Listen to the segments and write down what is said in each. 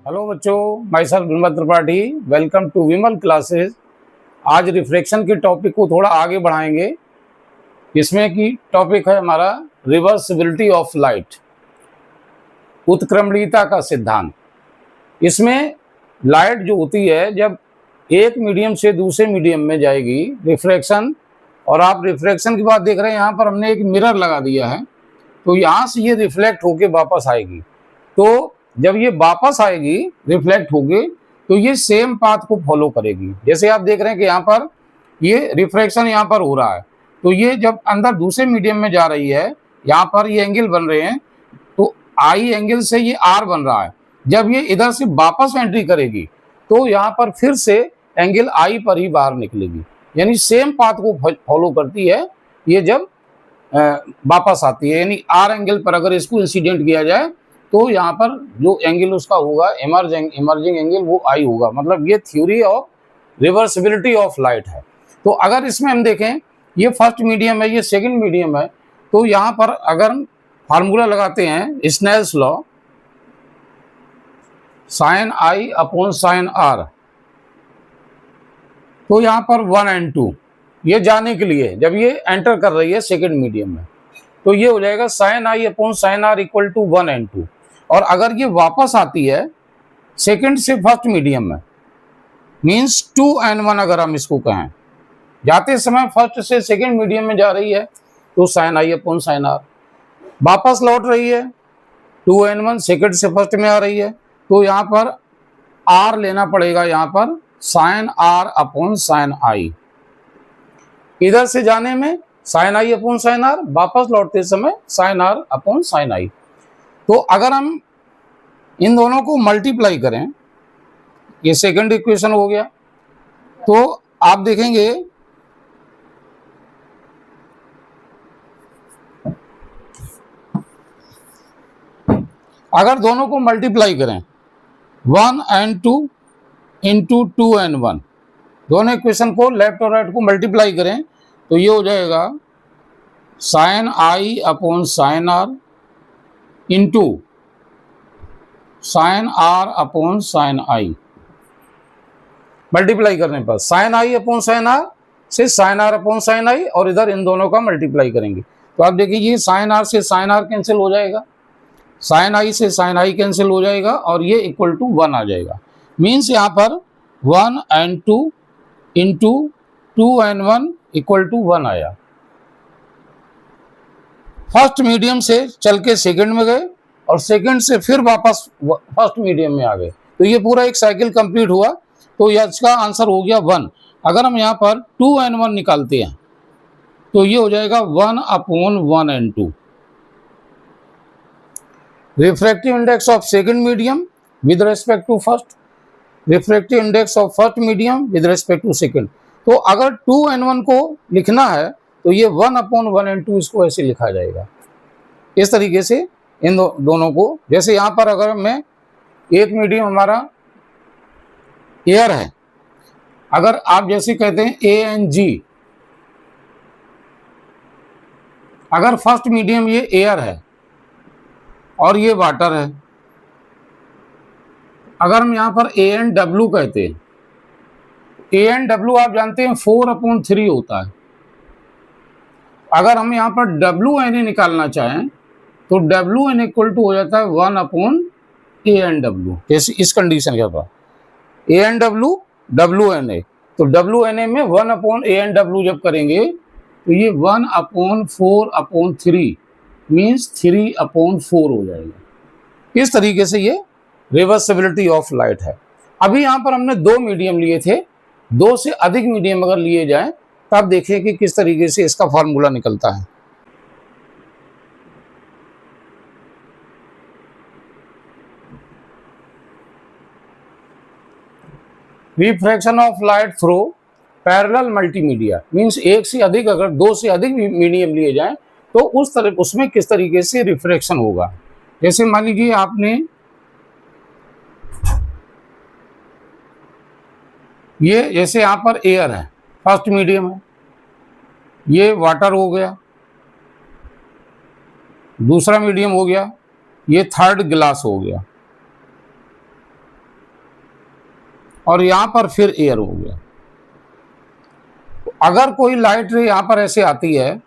Hello बच्चों, myself Vimal Tripathi. Welcome to Vimal classes. आज refraction के टॉपिक को थोड़ा आगे बढ़ाएंगे। इसमें की टॉपिक है हमारा रिवर्सिबिलिटी ऑफ लाइट, उत्क्रमणीयता का सिद्धांत। इसमें लाइट जो होती है जब एक मीडियम से दूसरे मीडियम में जाएगी, रिफ्रैक्शन, और आप रिफ्रैक्शन की बात देख रहे हैं, यहाँ पर हमने एक मिरर लगा दिया है, तो यहाँ से ये रिफ्लेक्ट होके वापस आएगी। तो जब ये वापस आएगी रिफ्लेक्ट होके, तो ये सेम पाथ को फॉलो करेगी। जैसे आप देख रहे हैं कि यहाँ पर ये रिफ्रैक्शन यहाँ पर हो रहा है, तो ये जब अंदर दूसरे मीडियम में जा रही है, यहाँ पर ये एंगल बन रहे हैं, तो आई एंगल से ये आर बन रहा है। जब ये इधर से वापस एंट्री करेगी तो यहाँ पर फिर से एंगल आई पर ही बाहर निकलेगी, यानी सेम पाथ को फॉलो करती है। ये जब वापस आती है, यानी आर एंगल पर अगर इसको इंसिडेंट किया जाए तो यहाँ पर जो एंगल उसका होगा इमर्जिंग एंगल, वो आई होगा। मतलब ये theory of reversibility of light है। तो अगर इसमें हम देखें, ये फर्स्ट मीडियम है, ये सेकंड मीडियम है, तो यहाँ पर अगर फार्मूला लगाते हैं Snell's law, sine i upon sine r, तो यहाँ पर 1 and 2 ये जाने के लिए जब ये एंटर कर रही है सेकंड मीडियम में, तो ये हो जाएगा sine i upon sine r equal to 1 and 2। और अगर ये वापस आती है सेकंड से फर्स्ट मीडियम में, मींस 2 and 1, अगर हम इसको कहें, जाते समय फर्स्ट से सेकंड मीडियम में जा रही है तो sine i upon sine r, वापस लौट रही है 2 and 1, सेकंड से फर्स्ट में आ रही है, तो यहाँ पर आर लेना पड़ेगा, यहाँ पर sine r upon sine i. इधर से जाने में sine i upon sine r, वापस लौटते समय sine r upon sine i. तो अगर हम इन दोनों को मल्टीप्लाई करें, ये सेकंड इक्वेशन हो गया, तो आप देखेंगे अगर दोनों को मल्टीप्लाई करें 1 and 2 इंटू 2 and 1, दोनों इक्वेशन को लेफ्ट और राइट को मल्टीप्लाई करें, तो ये हो जाएगा sine i upon sine r into sine r upon sine i. Multiply करने पर sine i upon sine r से sine r upon sine i, और इधर इन दोनों का मल्टीप्लाई करेंगे, तो आप देखिए ये साइन आर से साइन आर कैंसिल हो जाएगा, साइन आई से साइन आई कैंसिल हो जाएगा, और ये इक्वल टू 1 आ जाएगा। मीन्स यहाँ पर 1 and 2 into 2 and 1 equal to 1 आया। फर्स्ट मीडियम से चल के सेकंड में गए, और सेकंड से फिर वापस फर्स्ट मीडियम में आ गए, तो ये पूरा एक साइकिल कंप्लीट हुआ। तो इसका आंसर हो गया 1। अगर हम यहाँ पर 2 and 1 निकालते हैं, तो ये हो जाएगा 1 upon 1 and 2। Refractive index of second medium with respect to first, refractive index of first medium with respect to second. तो अगर 2 and 1 को लिखना है, तो ये 1 अपॉन 1 and 2 इसको ऐसे लिखा जाएगा। इस तरीके से इन दोनों को, जैसे यहाँ पर अगर मैं एक मीडियम हमारा एयर है, अगर आप जैसे कहते हैं ए एंड जी, अगर फर्स्ट मीडियम ये एयर है और ये वाटर है, अगर हम यहाँ पर ए एंड डब्ल्यू कहते हैं, ए एंड डब्ल्यू आप जानते हैं 4/3 होता है। अगर हम यहाँ पर डब्ल्यू एन ए निकालना चाहें, तो डब्ल्यू एन इक्वल टू हो जाता है 1 अपॉन ए एन डब्ल्यू। जैसे इस कंडीशन के बाद A N W W N A, तो डब्ल्यू एन ए में 1 अपॉन ए एन डब्ल्यू जब करेंगे, तो ये 1 अपॉन 4/3 मीन्स 3/4 हो जाएगा। इस तरीके से ये रिवर्सिबिलिटी ऑफ लाइट है। अभी यहाँ पर हमने 2 मीडियम लिए थे, 2 से अधिक मीडियम अगर लिए जाएं, तब देखिए कि किस तरीके से इसका फॉर्मूला निकलता है। Refraction of light through parallel multimedia, means एक से अधिक, अगर 2 से अधिक मीडियम लिए जाएं, तो उसमें किस तरीके से रिफ्रैक्शन होगा। जैसे मान लीजिए आपने ये, जैसे यहाँ पर एयर है, फर्स्ट मीडियम है, ये वाटर हो गया, दूसरा मीडियम हो गया, ये थर्ड ग्लास हो गया। और यहाँ पर फिर एयर हो गया। अगर कोई लाइट रे यहाँ पर ऐसे आती है,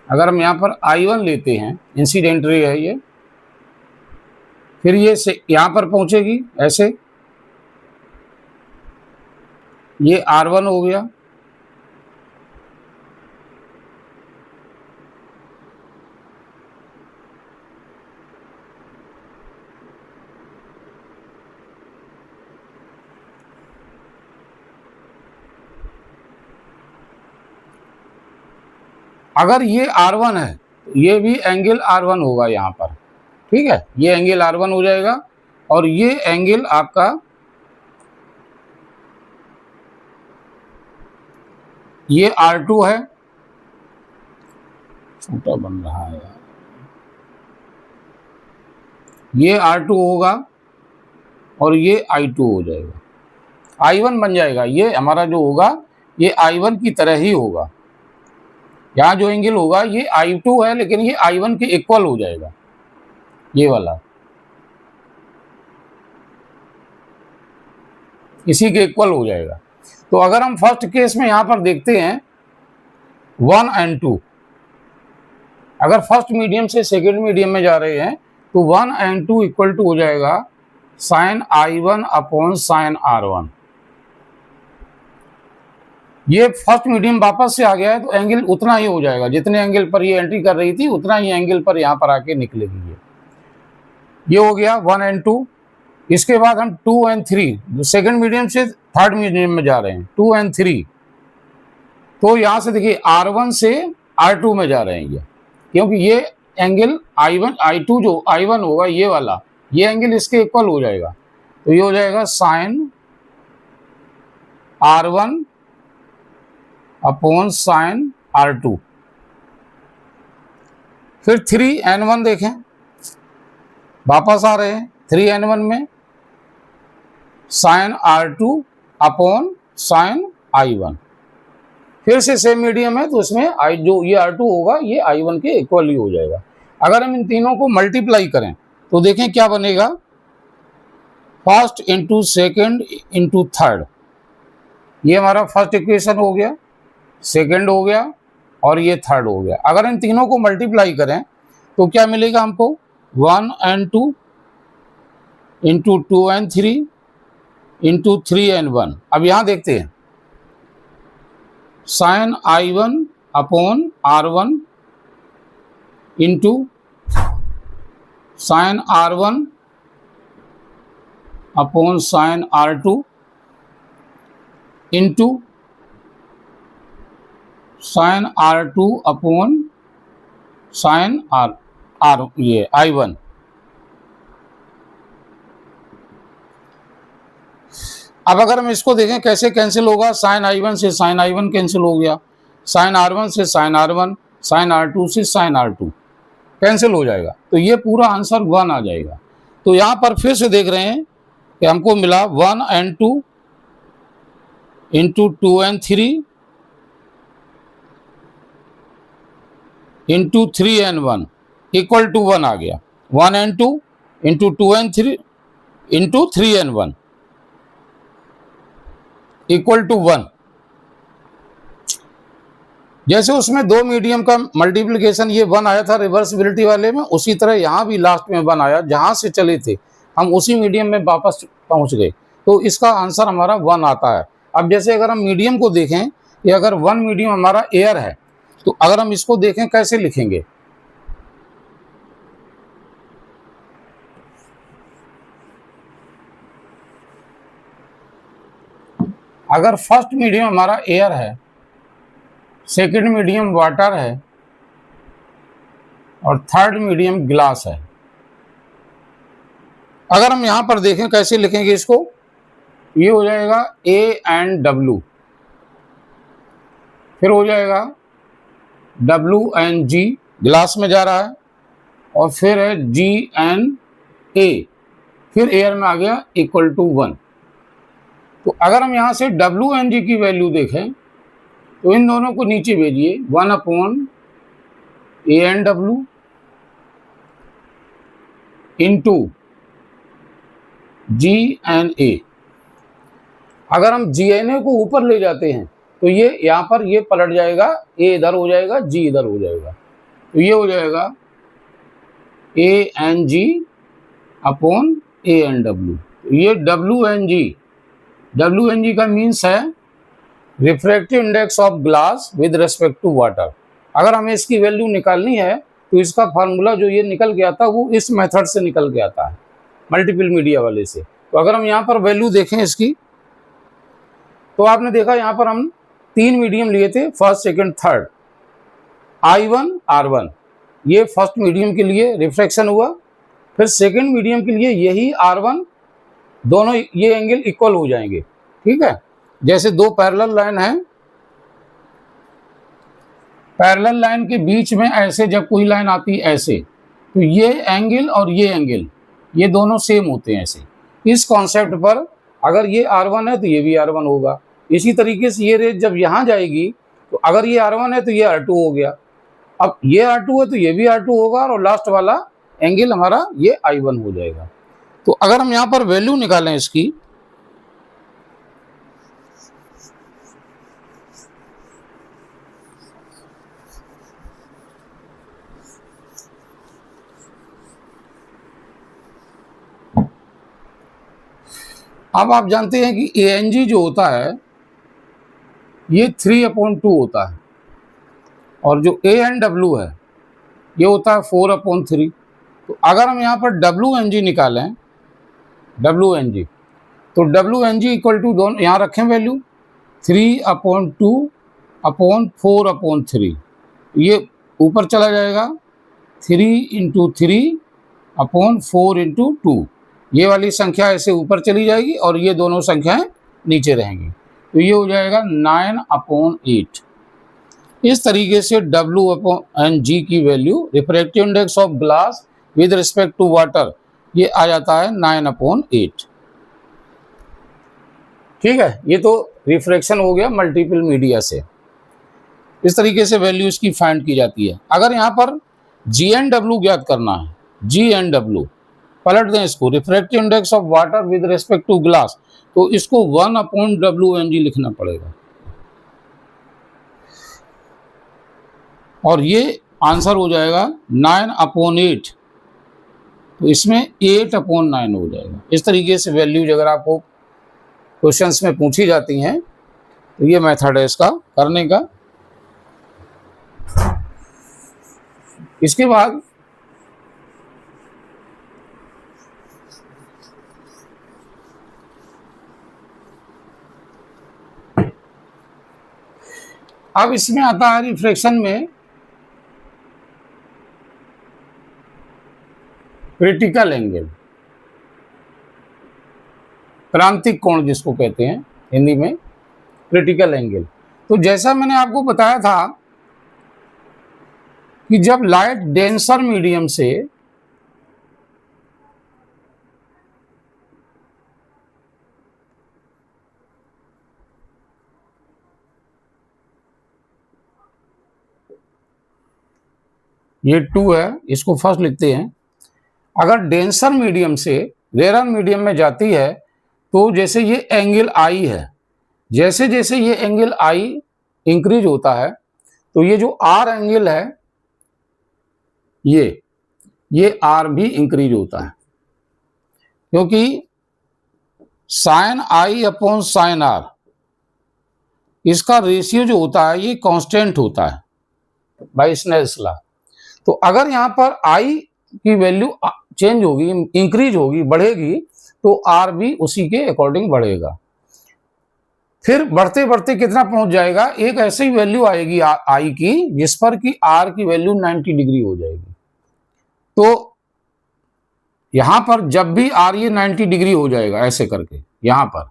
अगर हम यहाँ पर I1 लेते हैं, इंसिडेंट रे है ये, फिर ये यहाँ पर पहुंचेगी ऐसे, ये R1 हो गया, अगर ये R1 है ये भी एंगल R1 होगा यहाँ पर, ठीक है, ये एंगल R1 हो जाएगा और ये एंगल आपका ये R2 है, छोटा बन रहा है, ये R2 होगा और ये I2 हो जाएगा, I1 बन जाएगा। ये हमारा जो होगा ये I1 की तरह ही होगा, यहाँ जो एंगल होगा ये I2 है लेकिन ये I1 के इक्वल हो जाएगा, ये वाला इसी के इक्वल हो जाएगा। तो अगर हम फर्स्ट केस में यहाँ पर देखते हैं 1 और 2, अगर फर्स्ट मीडियम से सेकेंड मीडियम में जा रहे हैं तो 1 और 2 इक्वल टू हो जाएगा sign I1 upon sine R1। ये फर्स्ट मीडियम वापस से आ गया है तो एंगल उतना ही हो जाएगा, जितने एंगल पर ये एंट्री कर रही थी उतना ही एंगल पर यहाँ पर आके निकलेगी। ये हो गया 1 और 2। इसके बाद हम 2 और 3, सेकंड मीडियम से थर्ड मीडियम में जा रहे हैं, 2 और 3, तो यहाँ से देखिए R1 से R2 में जा रहे हैं ये, क्योंकि ये एंगल I1 I2 जो I1 होगा ये वाला, ये एंगल इसके इक्वल हो जाएगा, तो ये हो जाएगा sign R1 upon sine R2। फिर 3n1 देखें, वापस आ रहे हैं 3n1 में sign R2 upon sign I1, फिर से सेम मीडियम है तो इसमें जो ये R2 होगा ये I1 के इक्वल ही हो जाएगा। अगर हम इन तीनों को मल्टीप्लाई करें तो देखें क्या बनेगा, first into second into third, ये हमारा फर्स्ट इक्वेशन हो गया, सेकेंड हो गया और ये थर्ड हो गया। अगर इन तीनों को मल्टीप्लाई करें तो क्या मिलेगा हमको, 1 और 2 इंटू 2 और 3 इंटू 3 और 1। अब यहाँ देखते हैं sine I1 upon R1 into sine R1 upon sine R2 into sine R2 upon sine ये I1। अब अगर हम इसको देखें कैसे कैंसिल होगा, साइन I1 से साइन I1 कैंसिल हो गया, साइन R1 से साइन R1, साइन R2 से साइन R2 कैंसिल हो जाएगा, तो ये पूरा आंसर 1 आ जाएगा। तो यहाँ पर फिर से देख रहे हैं कि हमको मिला 1 और 2 इंटू 2 और 3 इंटू 3 और 1 इक्वल टू 1 आ गया, 1 और 2 इंटू 2 और 3 इंटू 3 और 1 इक्वल टू 1। जैसे उसमें दो मीडियम का मल्टीप्लिकेशन ये 1 आया था रिवर्सिबिलिटी वाले में, उसी तरह यहाँ भी लास्ट में 1 आया, जहाँ से चले थे हम उसी मीडियम में वापस पहुँच गए, तो इसका आंसर हमारा 1 आता है। अब जैसे अगर हम मीडियम को देखें कि अगर 1 मीडियम हमारा एयर है तो अगर हम इसको देखें कैसे लिखेंगे, अगर फर्स्ट मीडियम हमारा एयर है, सेकंड मीडियम वाटर है और थर्ड मीडियम ग्लास है, अगर हम यहां पर देखें कैसे लिखेंगे इसको, ये हो जाएगा A एंड W, फिर हो जाएगा W एंड G, ग्लास में जा रहा है, और फिर है G एंड A, फिर एयर में आ गया इक्वल टू 1। तो अगर हम यहां से W एंड G की वैल्यू देखें तो इन दोनों को नीचे भेजिए, 1 upon A and W into GNA। अगर हम GNA को ऊपर ले जाते हैं तो ये यहाँ पर ये पलट जाएगा, A इधर हो जाएगा, G इधर हो जाएगा, तो ये हो जाएगा ANG अपॉन ANW। ये WNG का मीन्स है refractive index of glass with respect to water. अगर हमें इसकी वैल्यू निकालनी है तो इसका फार्मूला जो ये निकल के आता है वो इस मेथड से निकल के आता है, मल्टीपल मीडिया वाले से। तो अगर हम यहाँ पर वैल्यू देखें इसकी, तो आपने देखा यहाँ पर हम 3 मीडियम लिए थे, first, second, third. I1 R1 ये फर्स्ट मीडियम के लिए रिफ्रैक्शन हुआ, फिर सेकंड मीडियम के लिए यही R1, दोनों ये एंगल इक्वल हो जाएंगे, ठीक है। जैसे दो पैरेलल लाइन है, पैरेलल लाइन के बीच में ऐसे जब कोई लाइन आती है ऐसे, तो ये एंगल और ये एंगल ये दोनों सेम होते हैं ऐसे। इस कॉन्सेप्ट पर अगर ये R1 है तो ये भी R1 होगा। इसी तरीके से ये रेज जब यहाँ जाएगी तो अगर ये R1 है तो ये R2 हो गया, अब ये R2 है तो ये भी R2 होगा, और लास्ट वाला एंगल हमारा ये I1 हो जाएगा। तो अगर हम यहाँ पर वैल्यू निकालें इसकी, अब आप जानते हैं कि ANG जो होता है ये 3/2 होता है, और जो ANW है ये होता है 4/3। तो अगर हम यहाँ पर WNG निकालें, WNG, तो WNG इक्वल टू दोनों यहाँ रखें वैल्यू 3/2/4/3, ये ऊपर चला जाएगा 3/3/4/2, ये वाली संख्या ऐसे ऊपर चली जाएगी और ये दोनों संख्याएं नीचे रहेंगी, तो ये हो जाएगा 9/8। इस तरीके से WNG की value refractive index of glass with respect to water ये आ जाता है 9/8, ठीक है। ये तो रिफ्रैक्शन हो गया मल्टीपल मीडिया से। इस तरीके से वैल्यू इसकी फाइंड की जाती है। अगर यहाँ पर GNW ज्ञात करना है, GNW पलट दें इसको, refractive index of water with respect to glass, तो इसको 1/WNG लिखना पड़ेगा, और ये आंसर हो जाएगा 9/8, तो इसमें 8/9 हो जाएगा। इस तरीके से वैल्यूज अगर आपको क्वेश्चंस में पूछी जाती हैं तो ये मेथड है इसका करने का। इसके बाद अब इसमें आता है रिफ्रैक्शन में क्रिटिकल एंगल, क्रांतिक कोण जिसको कहते हैं हिंदी में, क्रिटिकल एंगल। तो जैसा मैंने आपको बताया था कि जब लाइट डेंसर मीडियम से ये 2 है, इसको फर्स्ट लिखते हैं। अगर डेंसर मीडियम से रेयर मीडियम में जाती है तो जैसे ये एंगल I है, जैसे जैसे ये एंगल I इंक्रीज होता है तो ये जो R एंगल है ये R भी इंक्रीज होता है, क्योंकि sine I upon sine R इसका रेशियो जो होता है ये कांस्टेंट होता है बाय स्नेल्स लॉ। तो अगर यहाँ पर I की वैल्यू चेंज होगी, इंक्रीज होगी, बढ़ेगी, तो R भी उसी के अकॉर्डिंग बढ़ेगा। फिर बढ़ते बढ़ते कितना पहुंच जाएगा, एक ऐसी वैल्यू आएगी I की जिस पर कि R की वैल्यू 90 डिग्री हो जाएगी। तो यहां पर जब भी R ये 90 डिग्री हो जाएगा ऐसे करके, यहां पर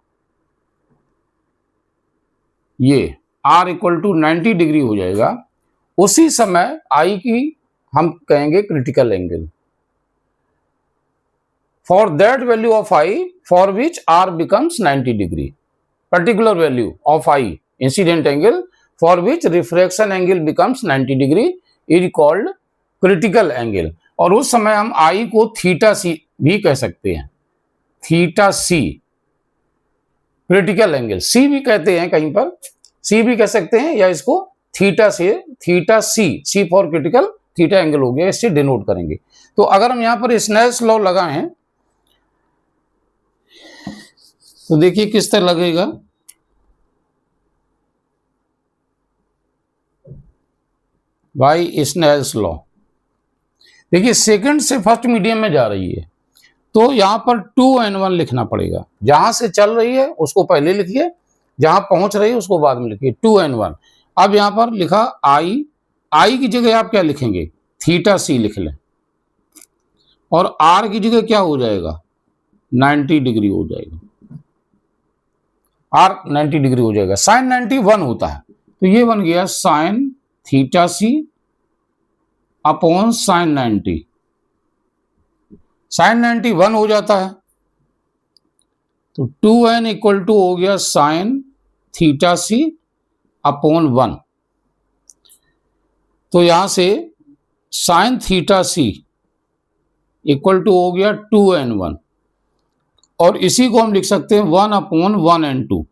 ये R इक्वल टू 90 डिग्री हो जाएगा, उसी समय I की हम कहेंगे critical angle. For that value of I for which R becomes 90 degree, particular value of I incident angle for which refraction angle becomes 90 degree is called critical angle. और उस समय हम आई को थीटा सी भी कह सकते हैं, थीटा सी क्रिटिकल एंगल, सी भी कहते हैं, कहीं पर सी भी कह सकते हैं, या इसको थीटा से, theta c, c for critical, theta angle हो गया, इससे डिनोट करेंगे। तो अगर हम यहां पर स्नेल्स लॉ लगाएं तो देखिए किस तरह लगेगा। बाय स्नेल्स लॉ, देखिए सेकंड से फर्स्ट मीडियम में जा रही है, तो यहां पर 2n1 लिखना पड़ेगा। जहां से चल रही है उसको पहले लिखिए, जहां पहुंच रही है उसको बाद में लिखिए, 2n1। अब यहां पर लिखा आई की जगह आप क्या लिखेंगे, थीटा सी लिख लें, और आर की जगह क्या हो जाएगा, 90 डिग्री हो जाएगा, आर 90 डिग्री हो जाएगा। साइन 91 होता है, तो ये बन गया साइन थीटा सी अपॉन साइन 90, साइन 91 हो जाता है, तो 2n इक्वल टू हो गया साइन थीटा सी अपॉन 1। तो यहां से sine theta c equal to हो गया 2n1, और इसी को हम लिख सकते हैं 1 अपॉन 1n2।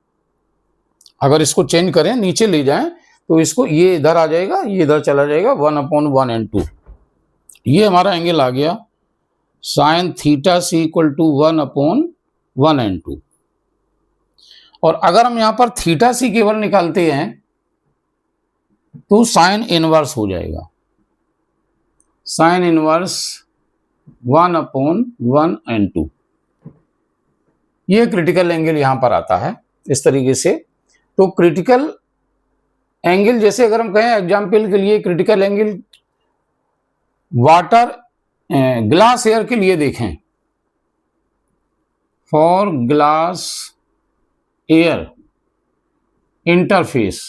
अगर इसको चेंज करें, नीचे ले जाएं, तो इसको ये इधर आ जाएगा, ये इधर चला जाएगा, 1 अपॉन 1n2। ये हमारा एंगल आ गया sine theta c equal to 1 upon 1n2। और अगर हम यहां पर थीटा सी केवल निकालते हैं तो साइन इनवर्स हो जाएगा, साइन इनवर्स 1 अपॉन 1n2। ये क्रिटिकल एंगल यहां पर आता है इस तरीके से। तो क्रिटिकल एंगल, जैसे अगर हम कहें एग्जाम्पल के लिए, critical angle water glass air के लिए देखें, for glass air interface,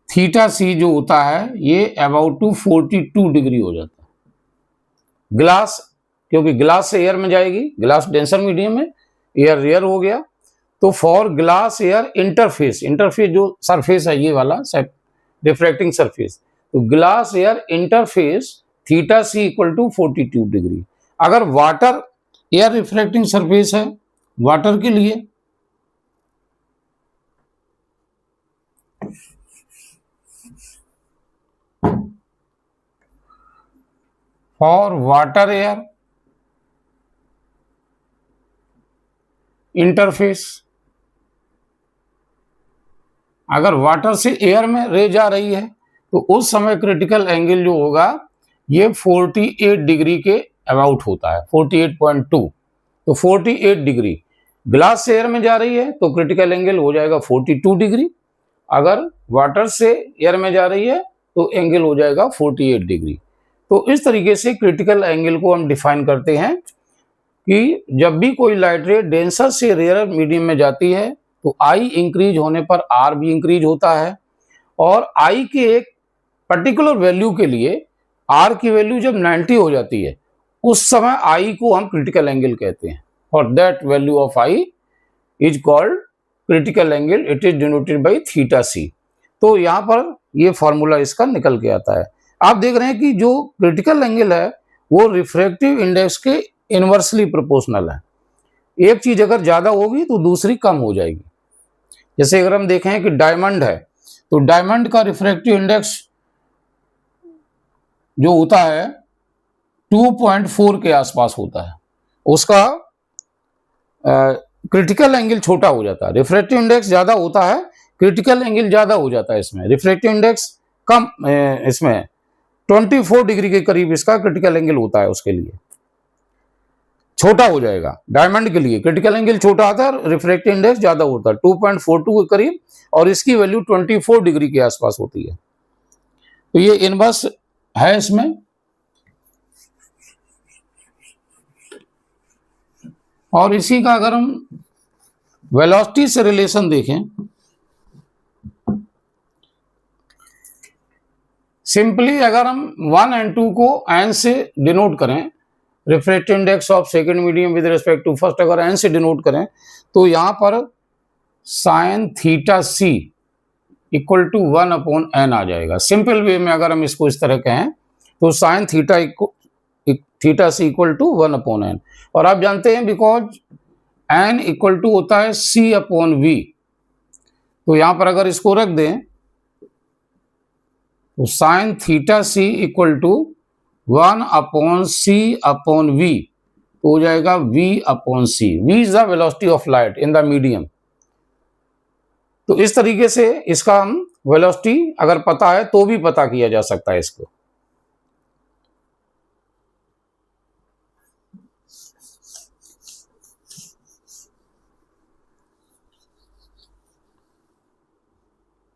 theta C जो होता है ये अबाउट टू 42 डिग्री हो जाता है। ग्लास, क्योंकि ग्लास से एयर में जाएगी, ग्लास डेंसर मीडियम में, एयर रेयर हो गया, तो for glass air interface, interface जो सरफेस है ये वाला रिफ्रैक्टिंग सरफेस, तो glass air interface theta c equal to 42 degree. अगर वाटर एयर रिफ्रैक्टिंग सरफेस है, वाटर के लिए फॉर वाटर एयर इंटरफेस, अगर वाटर से एयर में रे जा रही है तो उस समय क्रिटिकल एंगल जो होगा ये 48 डिग्री के अबाउट होता है, 48.2। तो 48 डिग्री ग्लास से एयर में जा रही है तो क्रिटिकल एंगल हो जाएगा 42 डिग्री, अगर वाटर से एयर में जा रही है तो एंगल हो जाएगा 48 डिग्री। तो इस तरीके से क्रिटिकल एंगल को हम डिफाइन करते हैं कि जब भी कोई लाइट रे डेंसर से रेयर मीडियम में जाती है तो आई इंक्रीज होने पर आर भी इंक्रीज होता है, और आई के एक पर्टिकुलर वैल्यू के लिए आर की वैल्यू जब 90 हो जाती है उस समय आई को हम क्रिटिकल एंगल कहते हैं, और that value of I is called critical angle, it is denoted by theta C. तो यहाँ पर ये फॉर्मूला इसका निकल के आता है। आप देख रहे हैं कि जो क्रिटिकल एंगल है वो रिफ्रैक्टिव इंडेक्स के इनवर्सली प्रोपोर्शनल है। एक चीज अगर ज्यादा होगी तो दूसरी कम हो जाएगी। जैसे अगर हम देखें कि डायमंड है तो डायमंड का रिफ्रैक्टिव इंडेक्स जो होता है 2.4 के आसपास होता है, उसका क्रिटिकल एंगल छोटा हो जाता है। रिफ्रैक्टिव इंडेक्स ज्यादा होता है, क्रिटिकल एंगल ज्यादा हो जाता है। इसमें रिफ्रैक्टिव इंडेक्स कम, इसमें 24 डिग्री के करीब इसका क्रिटिकल एंगल होता है, उसके लिए छोटा हो जाएगा। डायमंड के लिए क्रिटिकल एंगल छोटा आता है, रिफ्रैक्टिव इंडेक्स ज्यादा होता है 2.42 के करीब, और इसकी वैल्यू 24 डिग्री के आसपास होती है। तो ये इनवर्स है इसमें। और इसी का अगर हम वेलोसिटी से रिलेशन देखें, सिंपली अगर हम 1 and 2 को n से डिनोट करें, refractive index of second medium with respect to first अगर n से डिनोट करें, तो यहां पर sine theta c equal to 1/n आ जाएगा। सिंपल वे में अगर हम इसको इस तरह कहें तो sine theta c equal to 1/n। और आप जानते हैं बिकॉज n इक्वल टू होता है c/v, तो यहां पर अगर इसको रख दें तो sine theta c equal to 1/c/v तो हो जाएगा v/c। v is the velocity of light in the medium. तो इस तरीके से इसका हम वेलोसिटी अगर पता है तो भी पता किया जा सकता है इसको।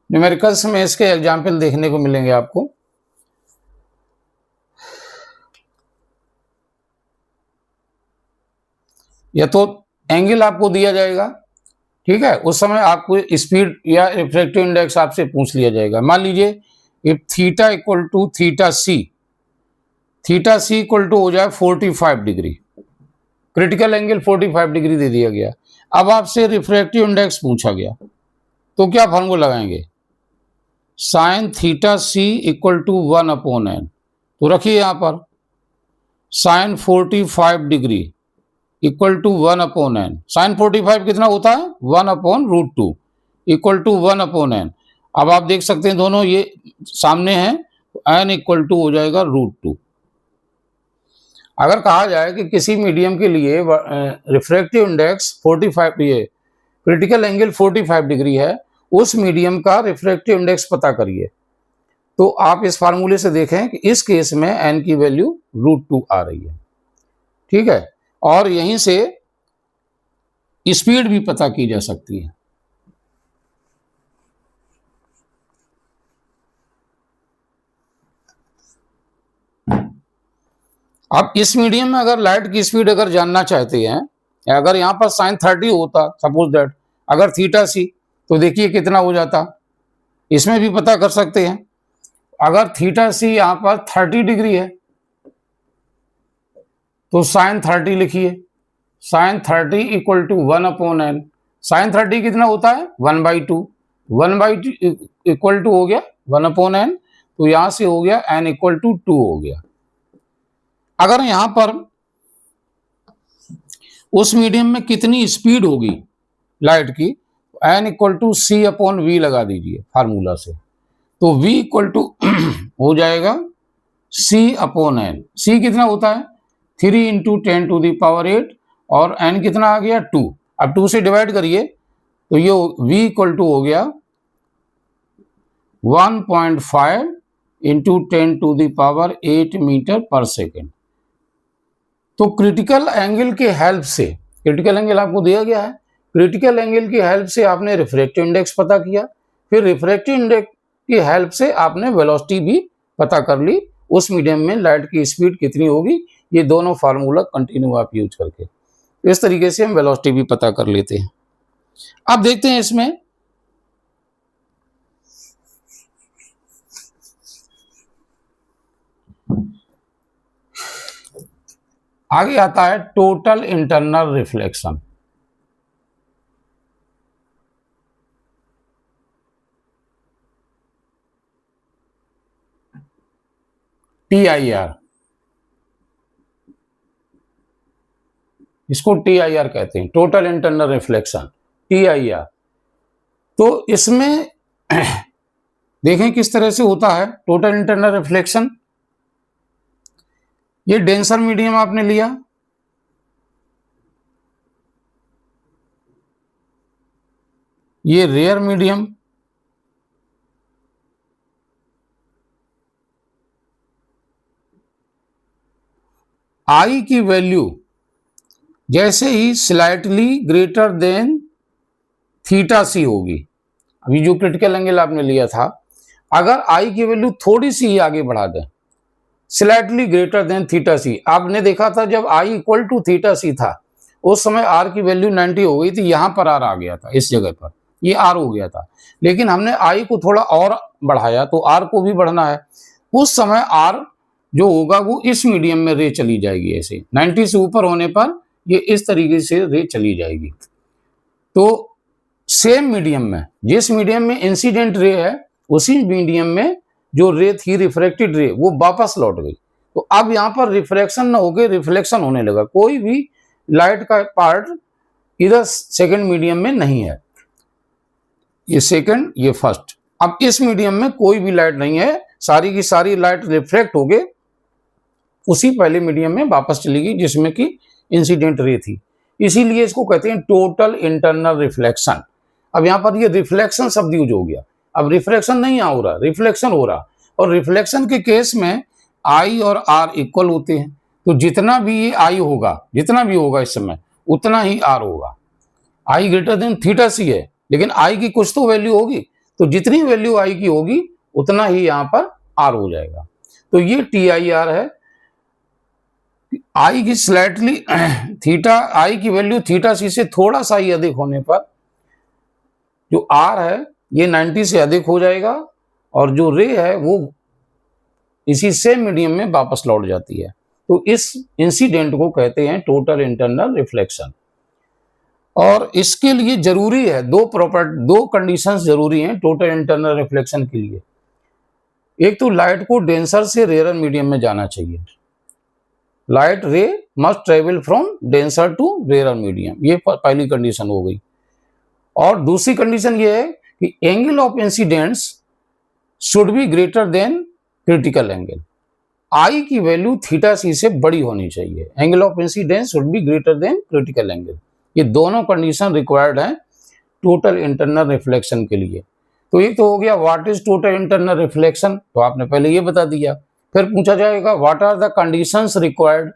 न्यूमेरिकल्स में इसके एग्जाम्पल देखने को मिलेंगे आपको। या तो एंगल आपको दिया जाएगा, ठीक है, उस समय आपको स्पीड या रिफ्रैक्टिव इंडेक्स आपसे पूछ लिया जाएगा। मान लीजिए if theta equal to theta c equal to हो जाए 45 डिग्री, क्रिटिकल एंगल 45 डिग्री दे दिया गया। अब आपसे रिफ्रैक्टिव इंडेक्स पूछा गया तो क्या फार्मूला लगाएंगे? Sine theta c equal to 1/n। तो रखिए यहां पर sine 45 degree equal to 1/n। Sine 45 कितना होता है? 1/√2 इक्वल टू 1/n। अब आप देख सकते हैं दोनों ये सामने हैं, n इक्वल टू हो जाएगा √2। अगर कहा जाए कि किसी मीडियम के लिए रिफ्रैक्टिव इंडेक्स 45, ये क्रिटिकल एंगल 45 डिग्री है, उस मीडियम का रिफ्रैक्टिव इंडेक्स पता करिए, तो आप इस फार्मूले से देखें कि इस केस में n की वैल्यू √2 आ रही है, ठीक है। और यहीं से स्पीड भी पता की जा सकती है। अब इस मीडियम में अगर लाइट की स्पीड अगर जानना चाहते हैं, अगर यहां पर साइन 30 होता, सपोज दैट अगर थीटा सी, तो देखिए कितना हो जाता, इसमें भी पता कर सकते हैं। अगर थीटा सी यहां पर 30 डिग्री है तो साइन 30 लिखिए, sign 30 equal to 1/n। Sign 30 कितना होता है? 1/2। 1/2 इक्वल टू हो गया 1/n, तो यहां से हो गया n इक्वल टू 2 हो गया। अगर यहां पर उस मीडियम में कितनी स्पीड होगी लाइट की, n इक्वल टू c/v लगा दीजिए फार्मूला से, तो v इक्वल टू हो जाएगा c/n। c कितना होता है? 3 × 10⁸ और n कितना आ गया? 2। अब 2 से डिवाइड करिए तो ये v इक्वल टू हो गया 1.5 × 10⁸ मीटर पर सेकेंड। तो क्रिटिकल एंगल के हेल्प से, क्रिटिकल एंगल आपको दिया गया है, क्रिटिकल एंगल की हेल्प से आपने रिफ्रैक्टिव इंडेक्स पता किया, फिर रिफ्रैक्टिव इंडेक्स की हेल्प से आपने वेलोसिटी भी पता कर ली, उस मीडियम में लाइट की स्पीड कितनी होगी। ये दोनों फार्मूला कंटिन्यू आप यूज करके इस तरीके से हम वेलोसिटी भी पता कर लेते हैं। अब देखते हैं इसमें आगे आता है टोटल इंटरनल रिफ्लेक्शन। TIR, इसको TIR कहते हैं, टोटल इंटरनल रिफ्लेक्शन, TIR। तो इसमें देखें किस तरह से होता है टोटल इंटरनल रिफ्लेक्शन। ये डेंसर मीडियम आपने लिया, ये रेयर मीडियम, आई की वैल्यू जैसे ही स्लाइटली ग्रेटर देन थीटा सी होगी, अभी जो क्रिटिकल एंगल आपने लिया था, अगर आई की वैल्यू थोड़ी सी ही आगे बढ़ा दें, स्लाइटली ग्रेटर देन थीटा सी, आपने देखा था जब आई इक्वल टू थीटा सी था उस समय आर की वैल्यू 90 हो गई थी, यहां पर आर आ गया था, इस जगह पर ये आर हो गया था, लेकिन हमने आई को थोड़ा और बढ़ाया तो आर को भी बढ़ना है, उस समय आर जो होगा वो इस मीडियम में रे चली जाएगी, ऐसे 90 से ऊपर होने पर ये इस तरीके से रे चली जाएगी। तो सेम मीडियम में, जिस मीडियम में इंसिडेंट रे है उसी मीडियम में जो रे थी रिफ्रैक्टेड रे वो वापस लौट गई। तो अब यहाँ पर रिफ्रैक्शन ना होकर रिफ्लेक्शन होने लगा। कोई भी लाइट का पार्ट इधर सेकंड मीडियम में नहीं है, ये सेकंड ये फर्स्ट। अब इस मीडियम में कोई भी लाइट नहीं है, सारी की सारी लाइट रिफ्लेक्ट हो गए उसी पहले मीडियम में वापस चली गई जिसमें कि इंसिडेंट रे थी। इसीलिए इसको कहते हैं टोटल इंटरनल रिफ्लेक्शन। अब यहाँ पर ये रिफ्लेक्शन शब्द यूज हो गया। अब रिफ्लेक्शन नहीं हो रहा, रिफ्लेक्शन हो रहा। और रिफ्लेक्शन के केस में आई और आर इक्वल होते हैं, तो जितना भी ये आई होगा, जितना भी होगा इस समय उतना ही आर होगा। आई ग्रेटर देन थीटा सी है, लेकिन आई की कुछ तो वैल्यू होगी, तो जितनी वैल्यू आई की होगी उतना ही यहाँ पर आर हो जाएगा। तो ये टी आई आर है। आई की स्लाइटली थीटा, आई की वैल्यू थीटा सी से थोड़ा सा ही अधिक होने पर जो आर है ये 90 से अधिक हो जाएगा और जो रे है वो इसी सेम मीडियम में वापस लौट जाती है। तो इस इंसिडेंट को कहते हैं टोटल इंटरनल रिफ्लेक्शन। और इसके लिए जरूरी है दो कंडीशंस जरूरी हैं टोटल इंटरनल रिफ्लेक्शन के लिए। एक तो लाइट को डेंसर से रेयर मीडियम में जाना चाहिए, light ray must travel from denser to rare medium, ये पहली कंडीशन हो गई। और दूसरी कंडीशन ये है कि angle of incidence should be greater than critical angle. I की वैल्यू थीटा सी से बड़ी होनी चाहिए, angle of incidence should be greater than critical angle. ये दोनों कंडीशन रिक्वायर्ड है टोटल इंटरनल रिफ्लेक्शन के लिए। तो ये तो हो गया what is total internal reflection, तो आपने पहले ये बता दिया। फिर पूछा जाएगा what are the conditions required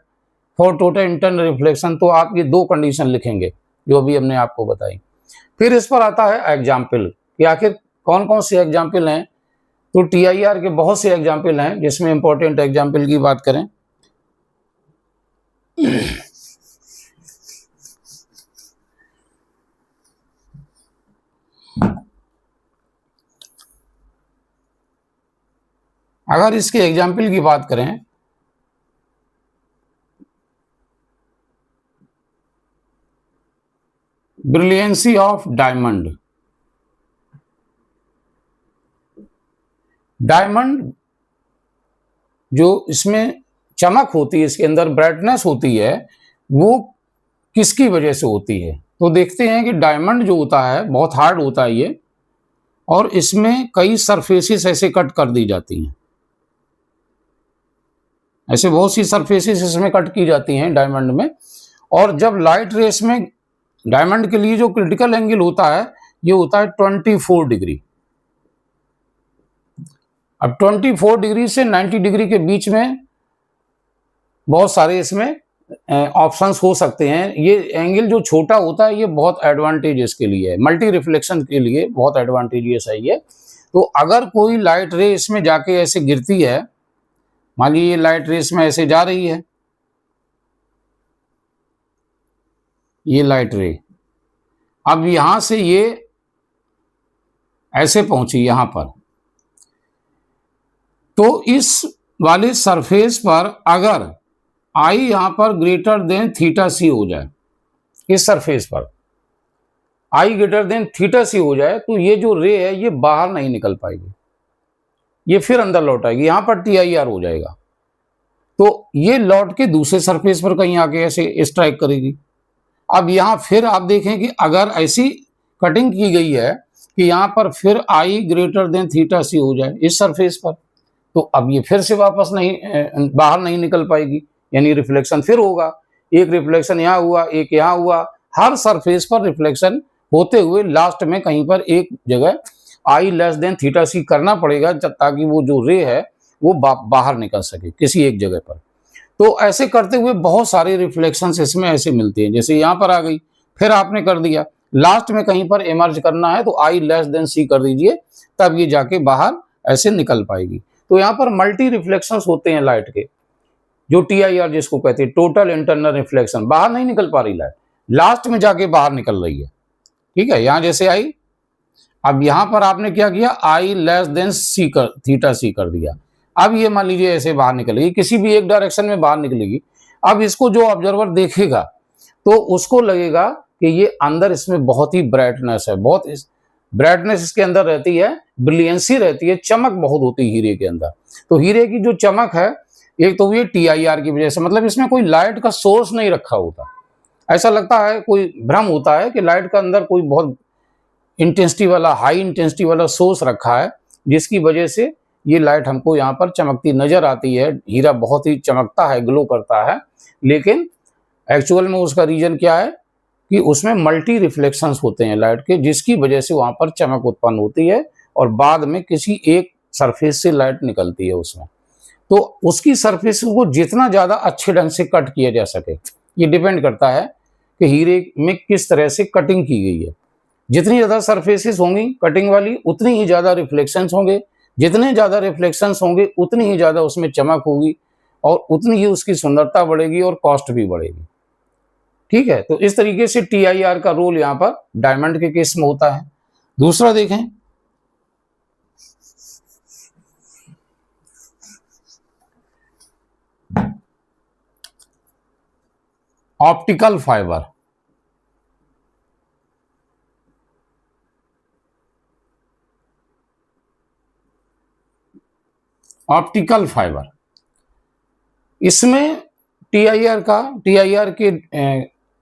for total internal reflection, तो आप ये दो कंडीशन लिखेंगे जो अभी हमने आपको बताई। फिर इस पर आता है एग्जाम्पल कि आखिर कौन कौन से एग्जाम्पल हैं। तो टीआईआर के बहुत से एग्जाम्पल हैं, जिसमें इंपॉर्टेंट एग्जाम्पल की बात करें अगर इसके एग्जाम्पल की बात करें ब्रिलियंसी ऑफ डायमंड। डायमंड जो इसमें चमक होती है, इसके अंदर ब्राइटनेस होती है, वो किसकी वजह से होती है। तो देखते हैं कि डायमंड जो होता है बहुत हार्ड होता है ये, और इसमें कई सरफेसेस ऐसे कट कर दी जाती हैं, ऐसे बहुत सी सरफेसेस इसमें कट की जाती हैं डायमंड में। और जब लाइट रेस में डायमंड के लिए जो क्रिटिकल एंगल होता है ये होता है 24 डिग्री। अब 24 डिग्री से 90 डिग्री के बीच में बहुत सारे इसमें ऑप्शंस हो सकते हैं। ये एंगल जो छोटा होता है ये बहुत एडवांटेज इसके लिए है, मल्टी रिफ्लेक्शन के लिए बहुत एडवांटेजियस है ये। तो अगर कोई लाइट रे इसमें जाके ऐसे गिरती है, मान लीजिए लाइट रे इसमें ऐसे जा रही है, ये लाइट रे अब यहां से ये ऐसे पहुंची यहां पर, तो इस वाले सरफेस पर अगर आई यहां पर ग्रेटर देन थीटा सी हो जाए, इस सरफेस पर आई ग्रेटर देन थीटा सी हो जाए, तो ये जो रे है ये बाहर नहीं निकल पाएगी, ये फिर अंदर लौट आएगी, यहां पर टीआईआर हो जाएगा। तो ये लौट के दूसरे सरफेस पर कहीं आके ऐसे स्ट्राइक करेगी। अब यहां फिर आप देखें कि अगर ऐसी कटिंग की गई है कि यहां पर फिर आई ग्रेटर देन थीटा सी हो जाए इस सरफेस पर, तो अब ये फिर से वापस नहीं बाहर नहीं निकल पाएगी, यानी रिफ्लेक्शन फिर होगा। एक रिफ्लेक्शन यहाँ हुआ, एक यहाँ हुआ, हर सरफेस पर रिफ्लेक्शन होते हुए लास्ट में कहीं पर एक जगह आई लेस देन थीटा सी करना पड़ेगा ताकि वो जो रे है वो बाहर निकल सके किसी एक जगह पर। तो ऐसे करते हुए बहुत सारे रिफ्लेक्शंस इसमें ऐसे मिलते हैं, जैसे यहाँ पर आ गई, फिर आपने कर दिया, लास्ट में कहीं पर इमर्ज करना है तो आई लेस देन सी कर दीजिए, तब ये जाके बाहर ऐसे निकल पाएगी। तो यहाँ पर मल्टी रिफ्लेक्शंस होते हैं लाइट के, जो टीआईआर जिसको कहते हैं टोटल इंटरनल रिफ्लेक्शन। बाहर नहीं निकल पा रही लाइट, लास्ट में जाके बाहर निकल रही है, ठीक है। यहाँ जैसे आई, अब यहाँ पर आपने क्या किया, आई लेस देन सी कर थीटा सी कर दिया, अब ये मान लीजिए ऐसे बाहर निकलेगी, किसी भी एक डायरेक्शन में बाहर निकलेगी। अब इसको जो ऑब्जर्वर देखेगा तो उसको लगेगा कि ये अंदर इसमें बहुत ही ब्राइटनेस है, बहुत ब्राइटनेस इसके अंदर रहती है, ब्रिलियंसी रहती है, चमक बहुत होती है हीरे के अंदर। तो हीरे की जो चमक है, एक तो ये TIR की वजह से, मतलब इसमें कोई लाइट का सोर्स नहीं रखा होता। ऐसा लगता है, कोई भ्रम होता है कि लाइट का अंदर कोई बहुत इंटेंसिटी वाला, हाई इंटेंसिटी वाला सोर्स रखा है, जिसकी वजह से ये लाइट हमको यहाँ पर चमकती नजर आती है। हीरा बहुत ही चमकता है, ग्लो करता है, लेकिन एक्चुअल में उसका रीजन क्या है कि उसमें मल्टी रिफ्लेक्शंस होते हैं लाइट के, जिसकी वजह से वहां पर चमक उत्पन्न होती है और बाद में किसी एक सरफेस से लाइट निकलती है उसमें। तो उसकी सरफेस को जितना ज़्यादा अच्छे ढंग से कट किया जा सके, ये डिपेंड करता है कि हीरे में किस तरह से कटिंग की गई है। जितनी ज़्यादा सरफेसेस होंगी कटिंग वाली, उतनी ही ज़्यादा रिफ्लेक्शंस होंगे, जितने ज़्यादा रिफ्लेक्शंस होंगे उतनी ही ज़्यादा उसमें चमक होगी और उतनी ही उसकी सुंदरता बढ़ेगी और कॉस्ट भी बढ़ेगी। ठीक है, तो इस तरीके से TIR का रोल यहाँ पर डायमंड के केस में होता है। दूसरा देखें, ऑप्टिकल फाइबर। ऑप्टिकल फाइबर, इसमें TIR के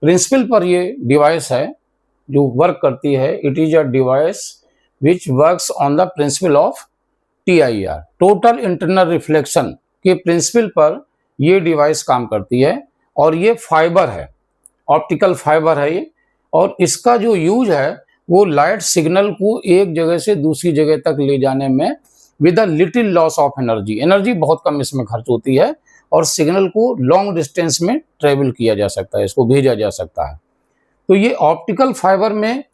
प्रिंसिपल पर ये डिवाइस है जो वर्क करती है। It is a device which works on the principle of TIR, total internal reflection के प्रिंसिपल पर ये डिवाइस काम करती है। और ये फाइबर है, ऑप्टिकल फाइबर है ये, और इसका जो यूज है वो लाइट सिग्नल को एक जगह से दूसरी जगह तक ले जाने में with a little loss of energy, energy बहुत कम इसमें खर्च होती है और सिग्नल को लॉन्ग डिस्टेंस में ट्रेवल किया जा सकता है, इसको भेजा जा सकता है। तो ये ऑप्टिकल फाइबर में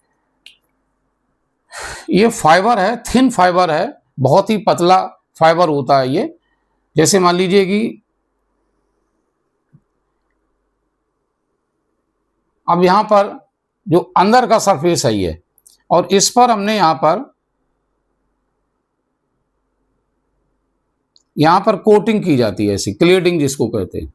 ये फाइबर है, थिन फाइबर है, बहुत ही पतला फाइबर होता है ये। जैसे मान लीजिए कि अब यहाँ पर जो अंदर का सरफेस है ये, और इस पर हमने यहाँ पर कोटिंग की जाती है, ऐसी क्लेडिंग जिसको कहते हैं।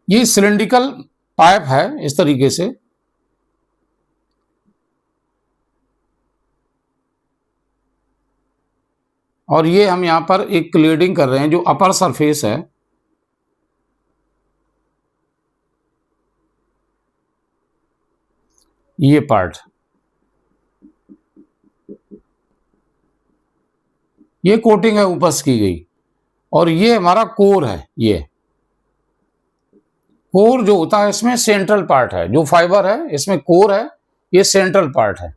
ये सिलिंड्रिकल पाइप है इस तरीके से, और ये हम यहाँ पर एक क्लेडिंग कर रहे हैं जो अपर सरफेस है। ये पार्ट, ये कोटिंग है ऊपर से की गई, और ये हमारा कोर है। ये कोर जो होता है इसमें सेंट्रल पार्ट है, जो फाइबर है इसमें कोर है, ये सेंट्रल पार्ट है।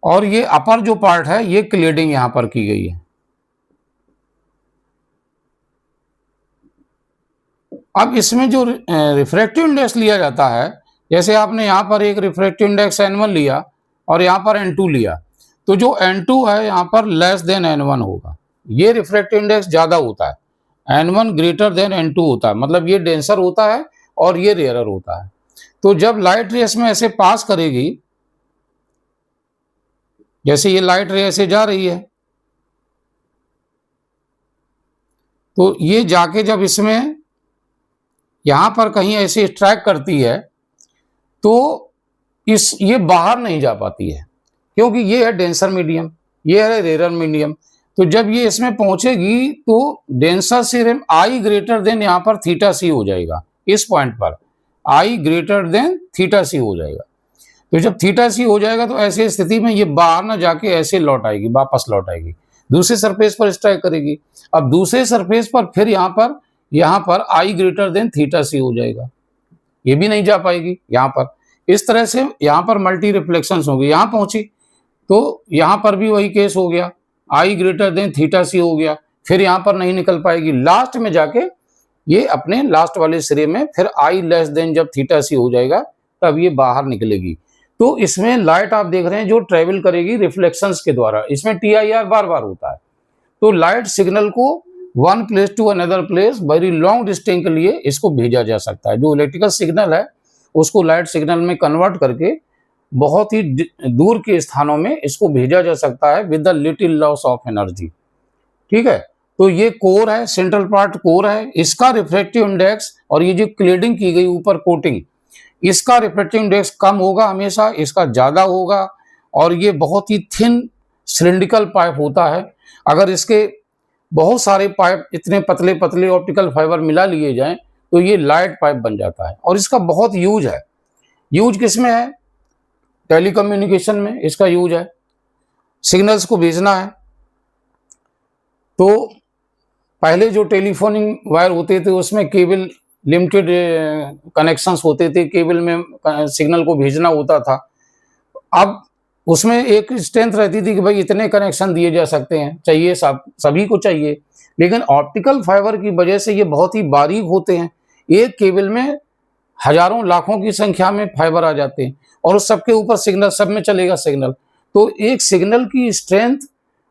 और ये अपर जो पार्ट है ये क्लेडिंग यहां पर की गई है। अब इसमें जो रिफ्रैक्टिव इंडेक्स लिया जाता है, जैसे आपने यहाँ पर एक रिफ्रैक्टिव इंडेक्स N1 लिया और यहाँ पर N2 लिया, तो जो N2 है यहाँ पर लेस देन N1 होगा, ये रिफ्रैक्टिव इंडेक्स ज़्यादा होता है। N1 ग्रेटर देन N2 होता है, मतलब ये डेंसर होता है और ये रेयरर होता है। तो जब लाइट रे इसमें ऐसे पास करेगी, जैसे ये लाइट रे ऐसे जा रही है, तो ये जाके जब इसमें यहाँ पर कहीं ऐसे स्ट्राइक करती है तो ये बाहर नहीं जा पाती है, क्योंकि ये है डेंसर मीडियम, ये है रेयर मीडियम। तो जब ये इसमें पहुंचेगी तो डेंसर से आई ग्रेटर देन यहाँ पर थीटा सी हो जाएगा, इस पॉइंट पर आई ग्रेटर देन थीटा सी हो जाएगा। तो जब थीटा सी हो जाएगा तो ऐसी स्थिति में ये बाहर ना जाके ऐसे लौट आएगी, वापस लौट आएगी, दूसरे सरफेस पर स्ट्राइक करेगी। अब दूसरे सरफेस पर फिर यहाँ पर आई ग्रेटर देन थीटा सी हो जाएगा, ये भी नहीं जा पाएगी यहाँ पर। इस तरह से यहाँ पर मल्टी रिफ्लेक्शंस होंगी, यहाँ पहुंची तो यहाँ पर भी वही केस हो गया, आई ग्रेटर देन थीटा सी हो गया, फिर यहाँ पर नहीं निकल पाएगी, लास्ट में जाके ये अपने लास्ट वाले सिरे में फिर आई लेस देन जब थीटा सी हो जाएगा तब ये बाहर निकलेगी। तो इसमें लाइट आप देख रहे हैं जो ट्रेवल करेगी रिफ्लेक्शंस के द्वारा, इसमें TIR बार बार होता है। तो लाइट सिग्नल को one place to another place very long distance के लिए इसको भेजा जा सकता है। जो इलेक्ट्रिकल सिग्नल है उसको लाइट सिग्नल में कन्वर्ट करके बहुत ही दूर के स्थानों में इसको भेजा जा सकता है with the little loss of energy. ठीक है, तो ये कोर है, सेंट्रल पार्ट कोर है, इसका रिफ्रैक्टिव इंडेक्स और ये जो क्लेडिंग की गई ऊपर कोटिंग, इसका रिफ्रैक्टिव इंडेक्स कम होगा हमेशा, इसका ज़्यादा होगा। और ये बहुत ही थिन सिलिंड्रिकल पाइप होता है। अगर इसके बहुत सारे पाइप इतने पतले पतले ऑप्टिकल फाइबर मिला लिए जाएं तो ये लाइट पाइप बन जाता है। और इसका बहुत यूज है। यूज किस में है? टेलीकम्युनिकेशन में इसका यूज है। सिग्नल्स को भेजना है तो पहले जो टेलीफोनिंग वायर होते थे उसमें केबल लिमिटेड कनेक्शंस होते थे, केबल में सिग्नल को भेजना होता था। अब उसमें एक स्ट्रेंथ रहती थी कि भाई इतने कनेक्शन दिए जा सकते हैं, चाहिए सभी को चाहिए। लेकिन ऑप्टिकल फाइबर की वजह से ये बहुत ही बारीक होते हैं। एक केबल में हजारों लाखों की संख्या में फाइबर आ जाते हैं और उस सबके ऊपर सिग्नल, सब में चलेगा सिग्नल, तो एक सिग्नल की स्ट्रेंथ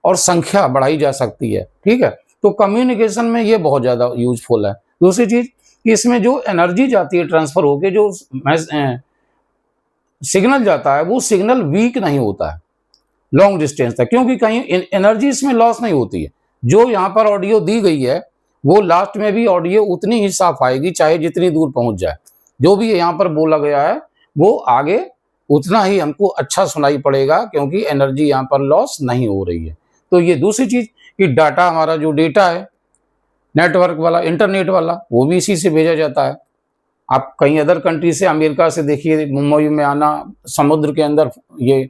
और संख्या बढ़ाई जा सकती है। ठीक है, तो कम्युनिकेशन में ये बहुत ज़्यादा यूजफुल है। दूसरी चीज़ कि इसमें जो एनर्जी जाती है ट्रांसफर होके, जो सिग्नल जाता है वो सिग्नल वीक नहीं होता है लॉन्ग डिस्टेंस तक, क्योंकि कहीं एनर्जी इसमें लॉस नहीं होती है। जो यहाँ पर ऑडियो दी गई है वो लास्ट में भी ऑडियो उतनी ही साफ आएगी, चाहे जितनी दूर पहुंच जाए। जो भी यहाँ पर बोला गया है वो आगे उतना ही हमको अच्छा सुनाई पड़ेगा, क्योंकि एनर्जी यहाँ पर लॉस नहीं हो रही है। तो ये दूसरी चीज़ कि डाटा, हमारा जो डेटा है नेटवर्क वाला, इंटरनेट वाला, वो भी इसी से भेजा जाता है। आप कहीं अदर कंट्री से, अमेरिका से देखिए, मुंबई में आना, समुद्र के अंदर ये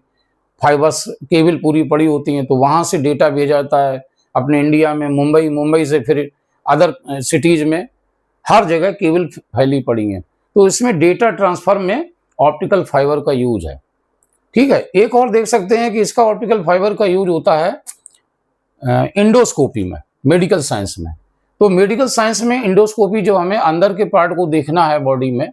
फाइबर्स केबल पूरी पड़ी होती हैं, तो वहाँ से डेटा भेजा जाता है अपने इंडिया में, मुंबई से फिर अदर सिटीज़ में, हर जगह केबल फैली पड़ी हैं। तो इसमें डेटा ट्रांसफर में ऑप्टिकल फाइबर का यूज है। ठीक है, एक और देख सकते हैं कि इसका ऑप्टिकल फाइबर का यूज होता है इंडोस्कोपी में, मेडिकल साइंस में। तो मेडिकल साइंस में इंडोस्कोपी, जो हमें अंदर के पार्ट को देखना है बॉडी में,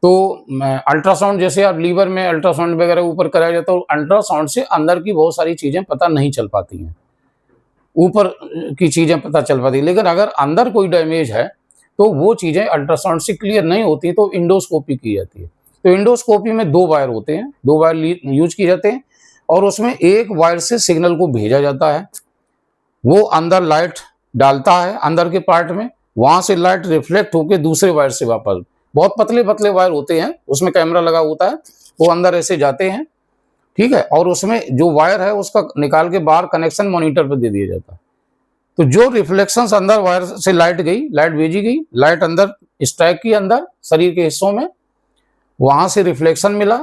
तो अल्ट्रासाउंड, जैसे आप लीवर में अल्ट्रासाउंड वगैरह ऊपर कराया जाता है, तो अल्ट्रासाउंड से अंदर की बहुत सारी चीज़ें पता नहीं चल पाती हैं, ऊपर की चीज़ें पता चल पाती। लेकिन अगर अंदर कोई डैमेज है तो वो चीज़ें अल्ट्रासाउंड से क्लियर नहीं होती, तो इंडोस्कोपी की जाती है। तो इंडोस्कोपी में 2 वायर होते हैं, 2 वायर यूज किए जाते हैं और उसमें एक वायर से सिग्नल को भेजा जाता है, वो अंदर लाइट डालता है अंदर के पार्ट में, वहाँ से लाइट रिफ्लेक्ट होकर दूसरे वायर से वापस, बहुत पतले पतले वायर होते हैं, उसमें कैमरा लगा होता है, वो अंदर ऐसे जाते हैं। ठीक है, और उसमें जो वायर है उसका निकाल के बाहर कनेक्शन मॉनिटर पर दे दिया जाता है। तो जो रिफ्लेक्शंस अंदर वायर से लाइट गई, लाइट भेजी गई, लाइट अंदर स्ट्राइक की अंदर शरीर के हिस्सों में, वहां से रिफ्लेक्शन मिला,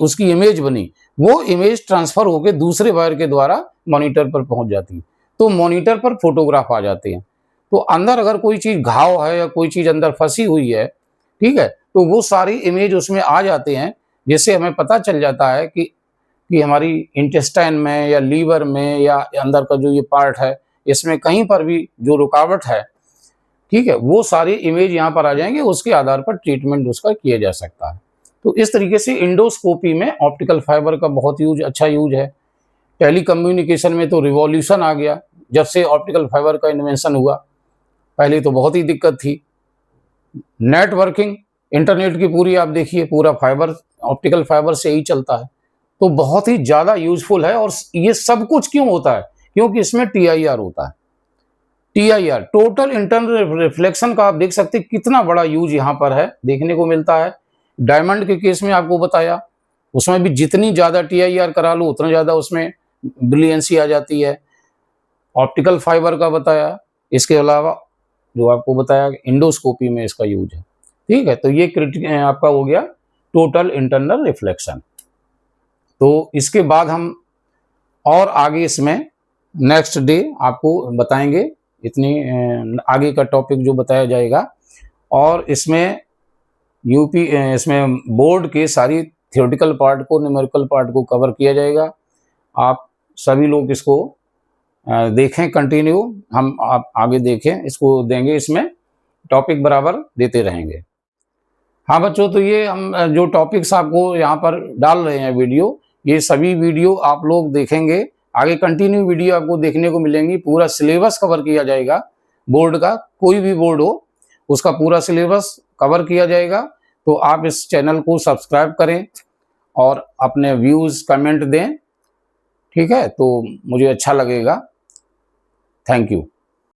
उसकी इमेज बनी, वो इमेज ट्रांसफर होकर दूसरे वायर के द्वारा मॉनिटर पर पहुंच जाती है। तो मॉनिटर पर फोटोग्राफ आ जाते हैं। तो अंदर अगर कोई चीज घाव है या कोई चीज अंदर फंसी हुई है, ठीक है, तो वो सारी इमेज उसमें आ जाते हैं, जिससे हमें पता चल जाता है कि हमारी इंटेस्टाइन में या लीवर में या अंदर का जो ये पार्ट है, इसमें कहीं पर भी जो रुकावट है, ठीक है, वो सारी इमेज यहाँ पर आ जाएंगे, उसके आधार पर ट्रीटमेंट उसका किया जा सकता है। तो इस तरीके से इंडोस्कोपी में ऑप्टिकल फाइबर का बहुत अच्छा यूज है। टेलीकम्युनिकेशन में तो रिवॉल्यूशन आ गया जब से ऑप्टिकल फाइबर का इन्वेंशन हुआ। पहले तो बहुत ही दिक्कत थी। नेटवर्किंग, इंटरनेट की पूरी आप देखिए, पूरा फाइबर, ऑप्टिकल फाइबर से ही चलता है। तो बहुत ही ज़्यादा यूजफुल है। और ये सब कुछ क्यों होता है? क्योंकि इसमें TIR होता है। TIR, टोटल इंटरनल रिफ्लेक्शन का आप देख सकते हैं कितना बड़ा यूज यहाँ पर है, देखने को मिलता है। डायमंड के केस में आपको बताया, उसमें भी जितनी ज़्यादा TIR करा लो उतना ज़्यादा उसमें ब्रिलियंसी आ जाती है। ऑप्टिकल फाइबर का बताया, इसके अलावा जो आपको बताया इंडोस्कोपी में इसका यूज है। ठीक है, तो ये आपका हो गया टोटल इंटरनल रिफ्लेक्शन। तो इसके बाद हम और आगे इसमें नेक्स्ट डे आपको बताएंगे, इतनी आगे का टॉपिक जो बताया जाएगा। और इसमें इसमें बोर्ड के सारी थियोरेटिकल पार्ट को, न्यूमेरिकल पार्ट को कवर किया जाएगा। आप सभी लोग इसको देखें कंटिन्यू, आप आगे देखें, इसको देंगे, इसमें टॉपिक बराबर देते रहेंगे। हाँ बच्चों, तो ये हम जो टॉपिक्स आपको यहाँ पर डाल रहे हैं वीडियो, ये सभी वीडियो आप लोग देखेंगे, आगे कंटिन्यू वीडियो आपको देखने को मिलेंगी। पूरा सिलेबस कवर किया जाएगा बोर्ड का, कोई भी बोर्ड हो उसका पूरा सिलेबस कवर किया जाएगा। तो आप इस चैनल को सब्सक्राइब करें और अपने व्यूज़ कमेंट दें, ठीक है, तो मुझे अच्छा लगेगा। Thank you.